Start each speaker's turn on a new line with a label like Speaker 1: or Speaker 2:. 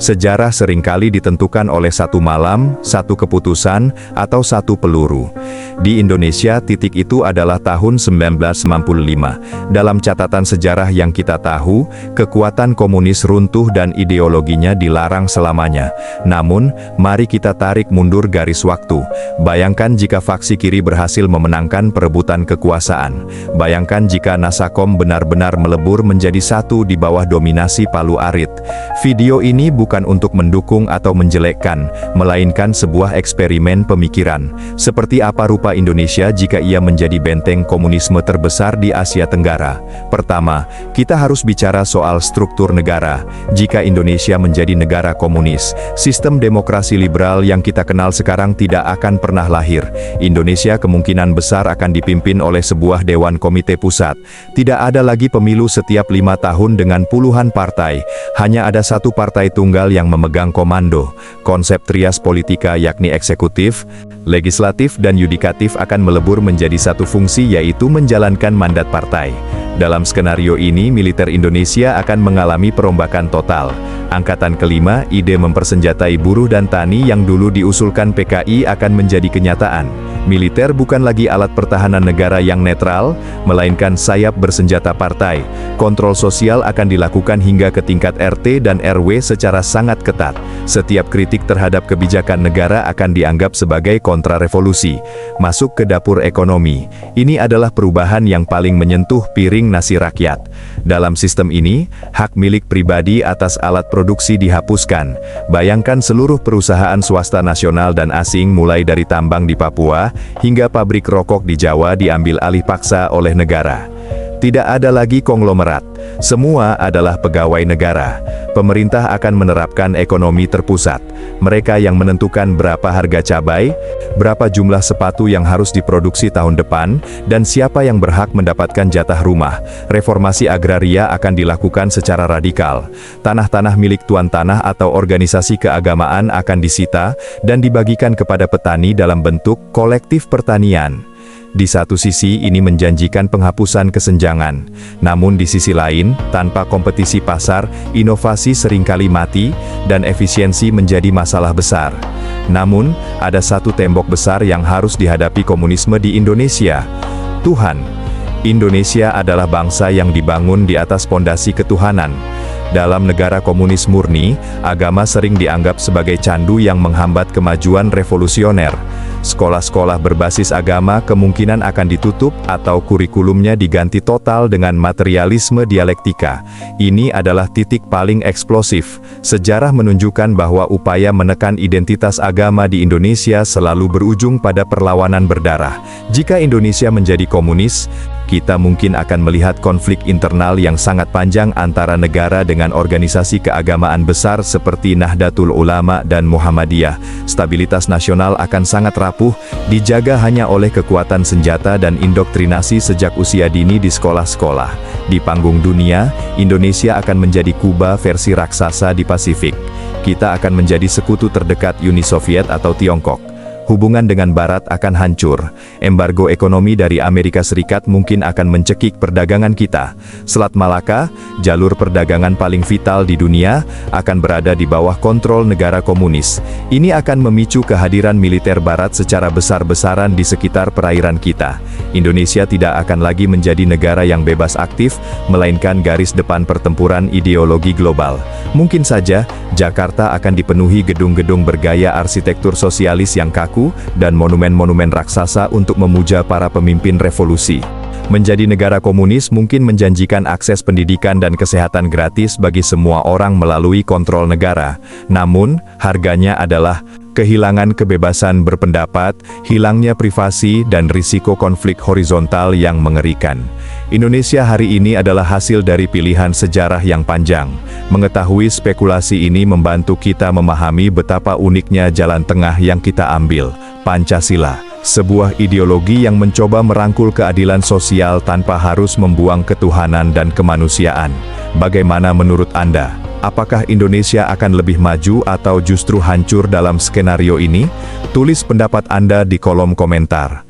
Speaker 1: Sejarah seringkali ditentukan oleh satu malam, satu keputusan, atau satu peluru. Di Indonesia, titik itu adalah tahun 1995. Dalam catatan sejarah yang kita tahu, kekuatan komunis runtuh dan ideologinya dilarang selamanya. Namun, mari kita tarik mundur garis waktu. Bayangkan jika faksi kiri berhasil memenangkan perebutan kekuasaan. Bayangkan jika Nasakom benar-benar melebur menjadi satu di bawah dominasi Palu Arit. Video ini bukan untuk mendukung atau menjelekkan, melainkan sebuah eksperimen pemikiran. Seperti apa rupa Indonesia jika ia menjadi benteng komunisme terbesar di Asia Tenggara? Pertama, kita harus bicara soal struktur negara. Jika Indonesia menjadi negara komunis, sistem demokrasi liberal yang kita kenal sekarang tidak akan pernah lahir. Indonesia kemungkinan besar akan dipimpin oleh sebuah dewan komite pusat. Tidak ada lagi pemilu setiap 5 tahun dengan puluhan partai. Hanya ada satu partai tunggal yang memegang komando. Konsep trias politika yakni eksekutif, legislatif dan yudikatif akan melebur menjadi satu fungsi, yaitu menjalankan mandat partai. Dalam skenario ini, militer Indonesia akan mengalami perombakan total. Angkatan kelima, ide mempersenjatai buruh dan tani yang dulu diusulkan PKI akan menjadi kenyataan. Militer bukan lagi alat pertahanan negara yang netral, melainkan sayap bersenjata partai. Kontrol sosial akan dilakukan hingga ke tingkat RT dan RW secara sangat ketat. Setiap kritik terhadap kebijakan negara akan dianggap sebagai kontrarevolusi. Masuk ke dapur ekonomi. Ini adalah perubahan yang paling menyentuh piring nasi rakyat. Dalam sistem ini, hak milik pribadi atas alat produksi dihapuskan. Bayangkan seluruh perusahaan swasta nasional dan asing, mulai dari tambang di Papua hingga pabrik rokok di Jawa, diambil alih paksa oleh negara. Tidak ada lagi konglomerat. Semua adalah pegawai negara. Pemerintah akan menerapkan ekonomi terpusat. Mereka yang menentukan berapa harga cabai, berapa jumlah sepatu yang harus diproduksi tahun depan, dan siapa yang berhak mendapatkan jatah rumah. Reformasi agraria akan dilakukan secara radikal. Tanah-tanah milik tuan tanah atau organisasi keagamaan akan disita dan dibagikan kepada petani dalam bentuk kolektif pertanian. Di satu sisi ini menjanjikan penghapusan kesenjangan. Namun di sisi lain, tanpa kompetisi pasar, inovasi seringkali mati, dan efisiensi menjadi masalah besar. Namun, ada satu tembok besar yang harus dihadapi komunisme di Indonesia. Tuhan. Indonesia adalah bangsa yang dibangun di atas pondasi ketuhanan. Dalam negara komunis murni, agama sering dianggap sebagai candu yang menghambat kemajuan revolusioner. Sekolah-sekolah berbasis agama kemungkinan akan ditutup atau kurikulumnya diganti total dengan materialisme dialektika. Ini adalah titik paling eksplosif. Sejarah menunjukkan bahwa upaya menekan identitas agama di Indonesia selalu berujung pada perlawanan berdarah. Jika Indonesia menjadi komunis, kita mungkin akan melihat konflik internal yang sangat panjang antara negara dengan organisasi keagamaan besar seperti Nahdlatul Ulama dan Muhammadiyah. Stabilitas nasional akan sangat rapuh, dijaga hanya oleh kekuatan senjata dan indoktrinasi sejak usia dini di sekolah-sekolah. Di panggung dunia, Indonesia akan menjadi Kuba versi raksasa di Pasifik. Kita akan menjadi sekutu terdekat Uni Soviet atau Tiongkok. Hubungan dengan Barat akan hancur. Embargo ekonomi dari Amerika Serikat mungkin akan mencekik perdagangan kita. Selat Malaka, jalur perdagangan paling vital di dunia, akan berada di bawah kontrol negara komunis. Ini akan memicu kehadiran militer Barat secara besar-besaran di sekitar perairan kita. Indonesia tidak akan lagi menjadi negara yang bebas aktif, melainkan garis depan pertempuran ideologi global. Mungkin saja, Jakarta akan dipenuhi gedung-gedung bergaya arsitektur sosialis yang kaku, dan monumen-monumen raksasa untuk memuja para pemimpin revolusi. Menjadi negara komunis mungkin menjanjikan akses pendidikan dan kesehatan gratis bagi semua orang melalui kontrol negara. Namun, harganya adalah kehilangan kebebasan berpendapat, hilangnya privasi, dan risiko konflik horizontal yang mengerikan. Indonesia hari ini adalah hasil dari pilihan sejarah yang panjang. Mengetahui spekulasi ini membantu kita memahami betapa uniknya jalan tengah yang kita ambil. Pancasila, sebuah ideologi yang mencoba merangkul keadilan sosial tanpa harus membuang ketuhanan dan kemanusiaan. Bagaimana menurut Anda? Apakah Indonesia akan lebih maju atau justru hancur dalam skenario ini? Tulis pendapat Anda di kolom komentar.